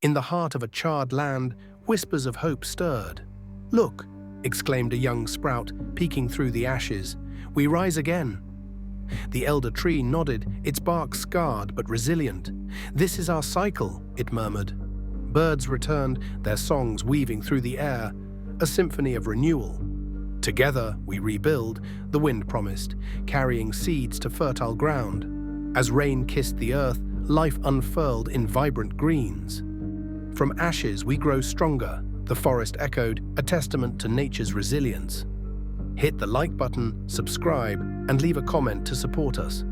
In the heart of a charred land, whispers of hope stirred. "Look," exclaimed a young sprout, peeking through the ashes. "We rise again." The elder tree nodded, its bark scarred but resilient. "This is our cycle," it murmured. Birds returned, their songs weaving through the air, a symphony of renewal. "Together we rebuild," the wind promised, carrying seeds to fertile ground. As rain kissed the earth, life unfurled in vibrant greens. "From ashes we grow stronger," the forest echoed, a testament to nature's resilience. Hit the like button, subscribe, and leave a comment to support us.